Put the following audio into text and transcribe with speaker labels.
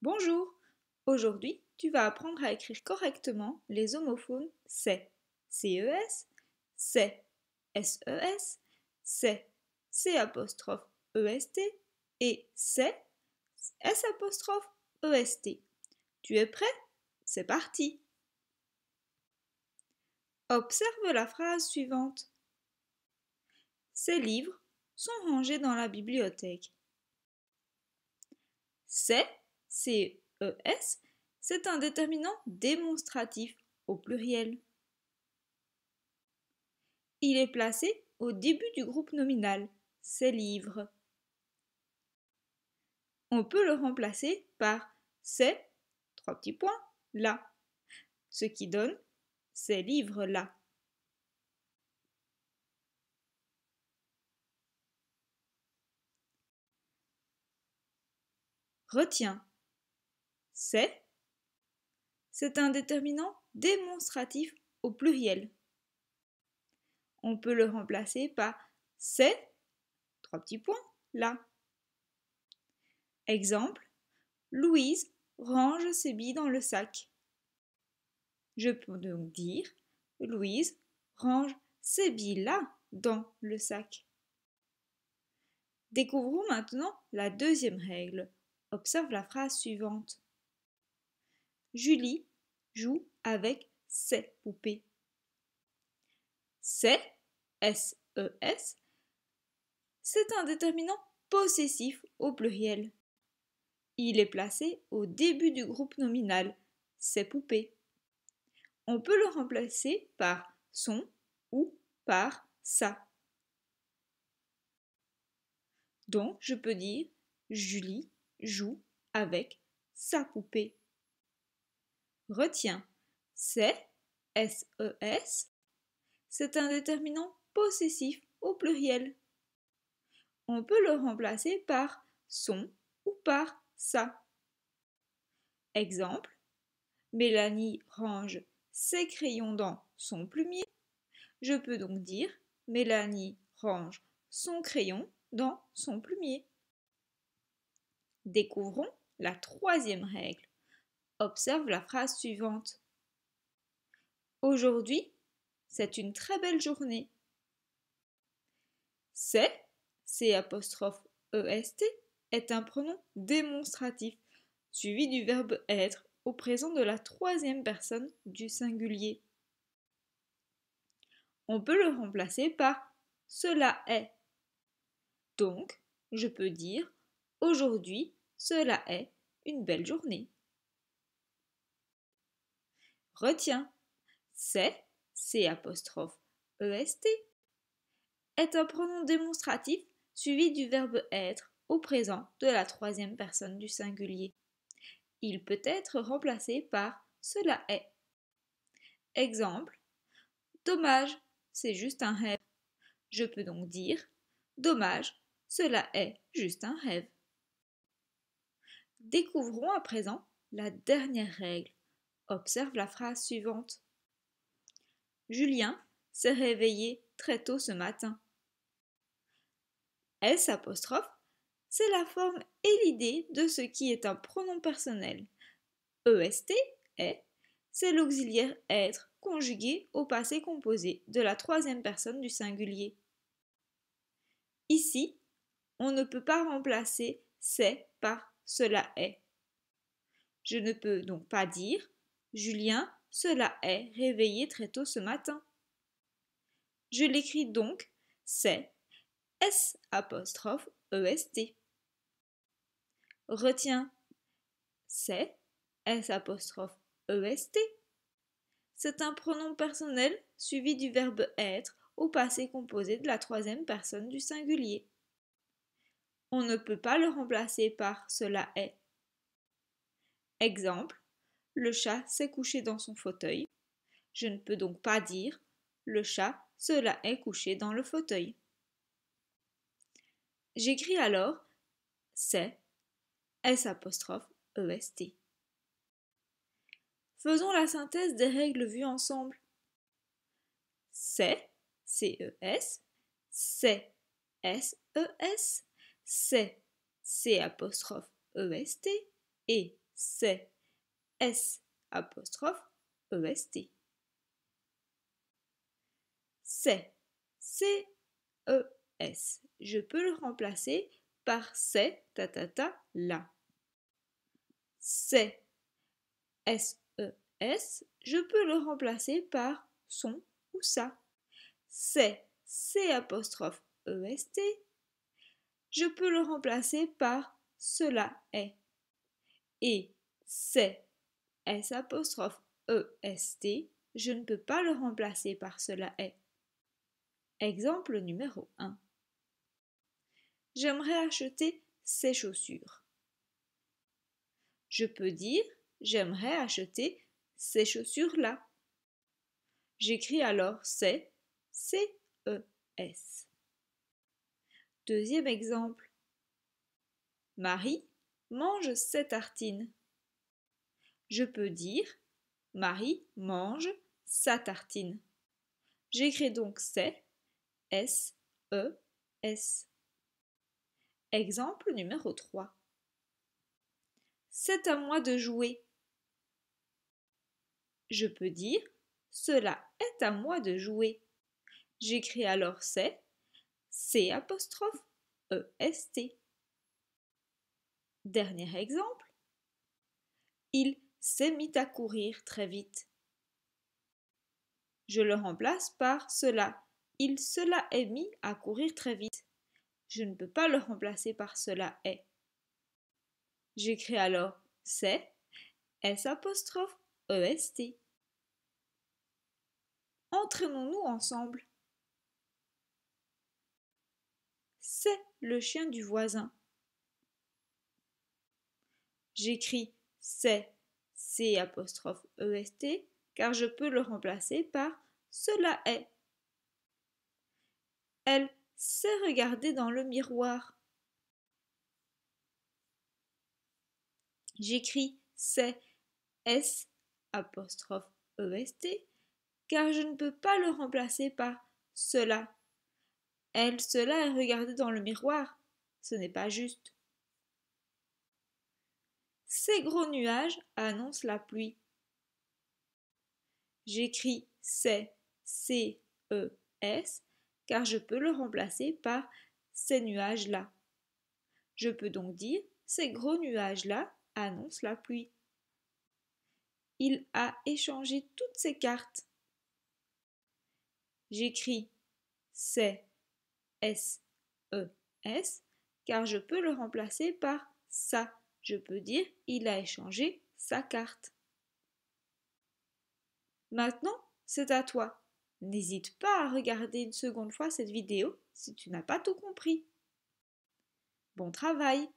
Speaker 1: Bonjour! Aujourd'hui, tu vas apprendre à écrire correctement les homophones c'est, CES, c'est, SES, c'est, CEST et c'est, SEST. Tu es prêt? C'est parti! Observe la phrase suivante. Ces livres sont rangés dans la bibliothèque. C'est, CES, c'est un déterminant démonstratif au pluriel. Il est placé au début du groupe nominal, ces livres. On peut le remplacer par ces, là, ce qui donne ces livres-là. Retiens, c'est un déterminant démonstratif au pluriel. On peut le remplacer par ces, là. Exemple, Louise range ses billes dans le sac. Je peux donc dire Louise range ses billes là dans le sac. Découvrons maintenant la deuxième règle. Observe la phrase suivante. Julie joue avec ses poupées. Ses, SES, c'est un déterminant possessif au pluriel. Il est placé au début du groupe nominal, ses poupées. On peut le remplacer par son ou par sa. Donc, je peux dire Julie joue avec sa poupée. Retiens, c'est, SES, c'est un déterminant possessif au pluriel. On peut le remplacer par son ou par sa. Exemple, Mélanie range ses crayons dans son plumier. Je peux donc dire Mélanie range son crayon dans son plumier. Découvrons la troisième règle. Observe la phrase suivante. Aujourd'hui, c'est une très belle journée. C'est, CEST, est un pronom démonstratif suivi du verbe être au présent de la troisième personne du singulier. On peut le remplacer par cela est. Donc, je peux dire aujourd'hui, cela est une belle journée. Retiens, c'est, CEST, est un pronom démonstratif suivi du verbe être au présent de la troisième personne du singulier. Il peut être remplacé par cela est. Exemple, dommage, c'est juste un rêve. Je peux donc dire dommage, cela est juste un rêve. Découvrons à présent la dernière règle. Observe la phrase suivante. Julien s'est réveillé très tôt ce matin. S', c'est la forme et l'idée de ce qui est un pronom personnel. EST, est, c'est l'auxiliaire être conjugué au passé composé de la troisième personne du singulier. Ici, on ne peut pas remplacer c'est par cela est. Je ne peux donc pas dire Julien cela est réveillé très tôt ce matin. Je l'écris donc c'est S', EST. Retiens, c'est S', EST. C'est un pronom personnel suivi du verbe être au passé composé de la troisième personne du singulier. On ne peut pas le remplacer par cela est. Exemple, le chat s'est couché dans son fauteuil. Je ne peux donc pas dire le chat cela est couché dans le fauteuil. J'écris alors c'est S', EST. Faisons la synthèse des règles vues ensemble. C'est, CES, c'est SES, c'est CEST et c'est S apostrophe EST. C'est C-E-S. Je peux le remplacer par c'est là. C'est S-E-S. Je peux le remplacer par son ou sa. C'est C apostrophe EST. Je peux le remplacer par cela est. Et c'est S apostrophe EST. Je ne peux pas le remplacer par cela est. Exemple numéro 1. J'aimerais acheter ces chaussures. Je peux dire j'aimerais acheter ces chaussures-là. J'écris alors c'est C-E-S. Deuxième exemple. Marie mange ses tartines. Je peux dire Marie mange sa tartine. J'écris donc c'est S-E-S. Exemple numéro 3. C'est à moi de jouer. Je peux dire cela est à moi de jouer. J'écris alors c'est C apostrophe E-S-T. Dernier exemple. Il s'est mis à courir très vite. Je le remplace par cela. Il cela est mis à courir très vite. Je ne peux pas le remplacer par cela est. J'écris alors c'est S apostrophe E-S-T. Entraînons-nous ensemble. C'est le chien du voisin. J'écris c'est C apostrophe EST car je peux le remplacer par cela est. Elle s'est regardée dans le miroir. J'écris c'est S apostrophe EST car je ne peux pas le remplacer par cela. Elle, cela est regardée dans le miroir. Ce n'est pas juste. Ces gros nuages annoncent la pluie. J'écris c'est C-E-S car je peux le remplacer par ces nuages-là. Je peux donc dire ces gros nuages-là annoncent la pluie. Il a échangé toutes ses cartes. J'écris c'est S-E-S car je peux le remplacer par ça. Je peux dire il a échangé sa carte. Maintenant, c'est à toi. N'hésite pas à regarder une seconde fois cette vidéo si tu n'as pas tout compris. Bon travail!